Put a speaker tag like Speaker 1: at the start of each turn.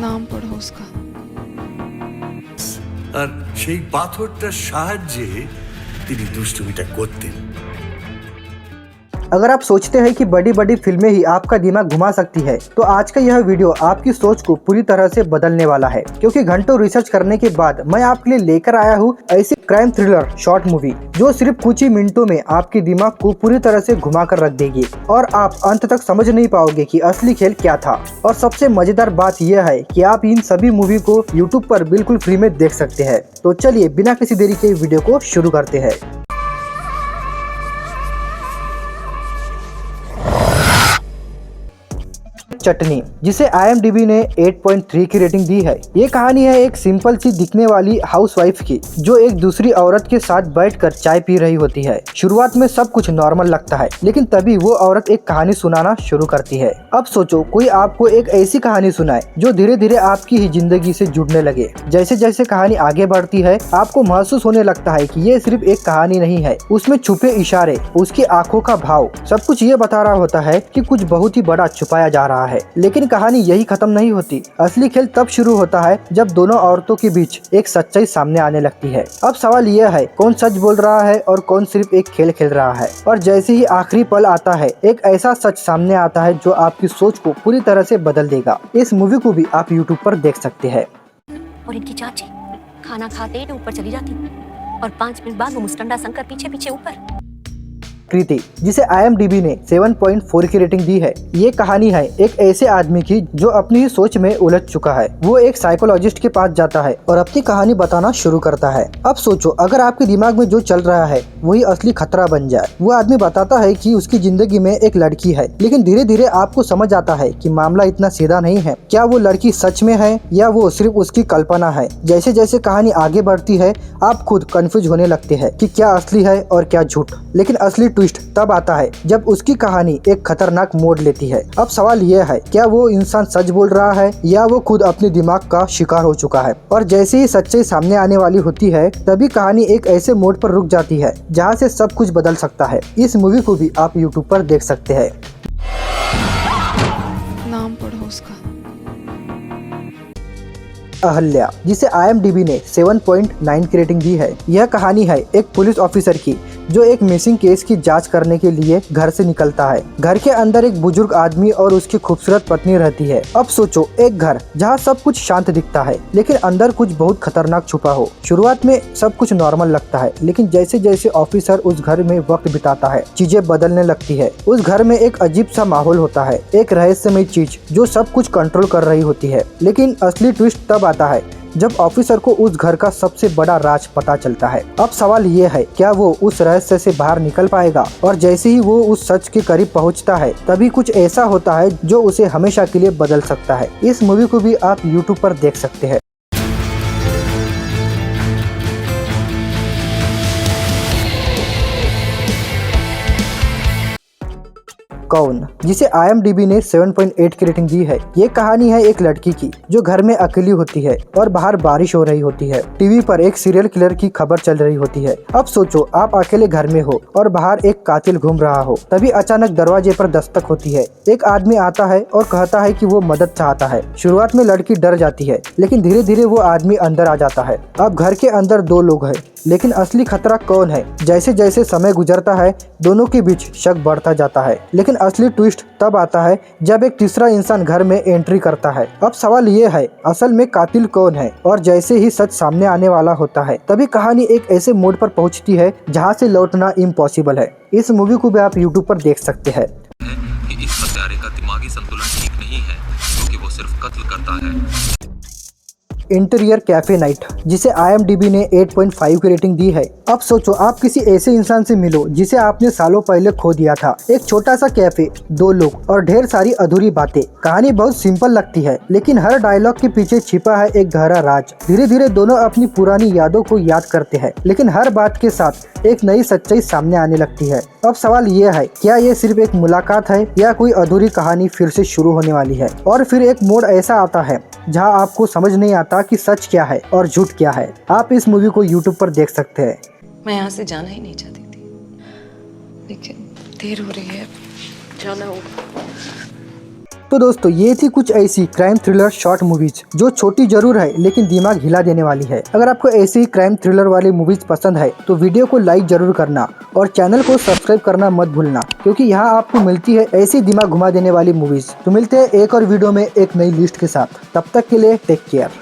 Speaker 1: নাম পড়ো उसका।
Speaker 2: আর সেই পাথরটার সাহায্যে তিনি দুষ্টুমিটা করতেন।
Speaker 3: अगर आप सोचते हैं कि बड़ी बड़ी फिल्में ही आपका दिमाग घुमा सकती है तो आज का यह वीडियो आपकी सोच को पूरी तरह से बदलने वाला है, क्योंकि घंटों रिसर्च करने के बाद मैं आपके लिए लेकर आया हूँ ऐसी क्राइम थ्रिलर शॉर्ट मूवी जो सिर्फ कुछ ही मिनटों में आपके दिमाग को पूरी तरह से घुमा कर रख देगी और आप अंत तक समझ नहीं पाओगे कि असली खेल क्या था। और सबसे मजेदार बात यह है कि आप इन सभी मूवी को YouTube पर बिल्कुल फ्री में देख सकते हैं। तो चलिए बिना किसी देरी के वीडियो को शुरू करते हैं। चटनी, जिसे IMDb ने 8.3 की रेटिंग दी है। ये कहानी है एक सिंपल सी दिखने वाली हाउसवाइफ की जो एक दूसरी औरत के साथ बैठकर चाय पी रही होती है। शुरुआत में सब कुछ नॉर्मल लगता है, लेकिन तभी वो औरत एक कहानी सुनाना शुरू करती है। अब सोचो कोई आपको एक ऐसी कहानी सुनाए जो धीरे धीरे आपकी ही जिंदगी से जुड़ने लगे। जैसे जैसे कहानी आगे बढ़ती है आपको महसूस होने लगता है कि ये सिर्फ एक कहानी नहीं है, उसमें छुपे इशारे, उसकी आंखों का भाव, सब कुछ ये बता रहा होता है कि कुछ बहुत ही बड़ा छुपाया जा रहा है। लेकिन कहानी यही खत्म नहीं होती। असली खेल तब शुरू होता है जब दोनों औरतों के बीच एक सच्चाई सामने आने लगती है। अब सवाल यह है कौन सच बोल रहा है और कौन सिर्फ एक खेल खेल रहा है। और जैसे ही आखिरी पल आता है एक ऐसा सच सामने आता है जो आपकी सोच को पूरी तरह से बदल देगा। इस मूवी को भी आप YouTube पर देख सकते हैं।
Speaker 4: और इनकी चाची खाना खाते ही ऊपर चली जाती और 5 मिनट बाद वो मुस्टंडा शंकर पीछे पीछे ऊपर।
Speaker 3: कृति, जिसे IMDb ने 7.4 की रेटिंग दी है। ये कहानी है एक ऐसे आदमी की जो अपनी ही सोच में उलझ चुका है। वो एक साइकोलॉजिस्ट के पास जाता है और अपनी कहानी बताना शुरू करता है। अब सोचो अगर आपके दिमाग में जो चल रहा है वही असली खतरा बन जाए। वो आदमी बताता है कि उसकी जिंदगी में एक लड़की है, लेकिन धीरे धीरे आपको समझ आता है कि मामला इतना सीधा नहीं है। क्या वो लड़की सच में है या वो सिर्फ उसकी कल्पना है। जैसे जैसे कहानी आगे बढ़ती है आप खुद कंफ्यूज होने लगते हैं कि क्या असली है और क्या झूठ। लेकिन असली ट्विस्ट तब आता है जब उसकी कहानी एक खतरनाक मोड़ लेती है। अब सवाल यह है क्या वो इंसान सच बोल रहा है या वो खुद अपने दिमाग का शिकार हो चुका है। और जैसे ही सच्चाई सामने आने वाली होती है तभी कहानी एक ऐसे मोड़ पर रुक जाती है जहाँ से सब कुछ बदल सकता है। इस मूवी को भी आप YouTube पर देख सकते हैं।
Speaker 1: नाम पढ़ो उसका।
Speaker 3: अहल्या, जिसे IMDb ने 7.9 की रेटिंग दी है। यह कहानी है एक पुलिस ऑफिसर की जो एक मिसिंग केस की जांच करने के लिए घर से निकलता है। घर के अंदर एक बुजुर्ग आदमी और उसकी खूबसूरत पत्नी रहती है। अब सोचो एक घर जहां सब कुछ शांत दिखता है लेकिन अंदर कुछ बहुत खतरनाक छुपा हो। शुरुआत में सब कुछ नॉर्मल लगता है, लेकिन जैसे जैसे ऑफिसर उस घर में वक्त बिताता है चीजें बदलने लगती है। उस घर में एक अजीब सा माहौल होता है, एक रहस्यमय चीज जो सब कुछ कंट्रोल कर रही होती है। लेकिन असली ट्विस्ट तब आता है जब ऑफिसर को उस घर का सबसे बड़ा राज पता चलता है। अब सवाल ये है क्या वो उस रहस्य से बाहर निकल पाएगा। और जैसे ही वो उस सच के करीब पहुंचता है तभी कुछ ऐसा होता है जो उसे हमेशा के लिए बदल सकता है। इस मूवी को भी आप YouTube पर देख सकते हैं। कौन, जिसे IMDb ने 7.8 की रेटिंग दी है। ये कहानी है एक लड़की की जो घर में अकेली होती है और बाहर बारिश हो रही होती है। टीवी पर एक सीरियल किलर की खबर चल रही होती है। अब सोचो आप अकेले घर में हो और बाहर एक कातिल घूम रहा हो। तभी अचानक दरवाजे पर दस्तक होती है। एक आदमी आता है और कहता है कि वो मदद चाहता है। शुरुआत में लड़की डर जाती है, लेकिन धीरे धीरे वो आदमी अंदर आ जाता है। अब घर के अंदर 2 लोग हैं, लेकिन असली खतरा कौन है। जैसे जैसे समय गुजरता है दोनों के बीच शक बढ़ता जाता है, लेकिन असली ट्विस्ट तब आता है जब एक तीसरा इंसान घर में एंट्री करता है। अब सवाल ये है असल में कातिल कौन है। और जैसे ही सच सामने आने वाला होता है तभी कहानी एक ऐसे मोड़ पर पहुंचती है जहां से लौटना इम्पॉसिबल है। इस मूवी को भी आप YouTube पर देख सकते हैं।
Speaker 5: इस हत्यारे का दिमागी संतुलन ठीक नहीं है क्योंकि वो सिर्फ कत्ल करता है।
Speaker 3: इंटीरियर कैफे नाइट, जिसे IMDb ने 8.5 की रेटिंग दी है। अब सोचो आप किसी ऐसे इंसान से मिलो जिसे आपने सालों पहले खो दिया था। एक छोटा सा कैफे, 2 लोग और ढेर सारी अधूरी बातें। कहानी बहुत सिंपल लगती है, लेकिन हर डायलॉग के पीछे छिपा है एक गहरा राज। धीरे धीरे दोनों अपनी पुरानी यादों को याद करते हैं, लेकिन हर बात के साथ एक नई सच्चाई सामने आने लगती है। अब सवाल ये है क्या ये सिर्फ एक मुलाकात है या कोई अधूरी कहानी फिर से शुरू होने वाली है। और फिर एक मोड़ ऐसा आता है जहां आपको समझ नहीं आता कि सच क्या है और झूठ क्या है। आप इस मूवी को YouTube पर देख सकते हैं।
Speaker 6: मैं यहाँ से जाना ही नहीं चाहती थी, लेकिन देर हो रही है, जाना होगा।
Speaker 3: तो दोस्तों ये थी कुछ ऐसी क्राइम थ्रिलर शॉर्ट मूवीज जो छोटी जरूर है लेकिन दिमाग हिला देने वाली है। अगर आपको ऐसी क्राइम थ्रिलर वाली मूवीज पसंद है तो वीडियो को लाइक जरूर करना और चैनल को सब्सक्राइब करना मत भूलना, क्योंकि यहाँ आपको मिलती है ऐसी दिमाग घुमा देने वाली मूवीज। तो मिलते हैं एक और वीडियो में एक नई लिस्ट के साथ, तब तक के लिए टेक केयर।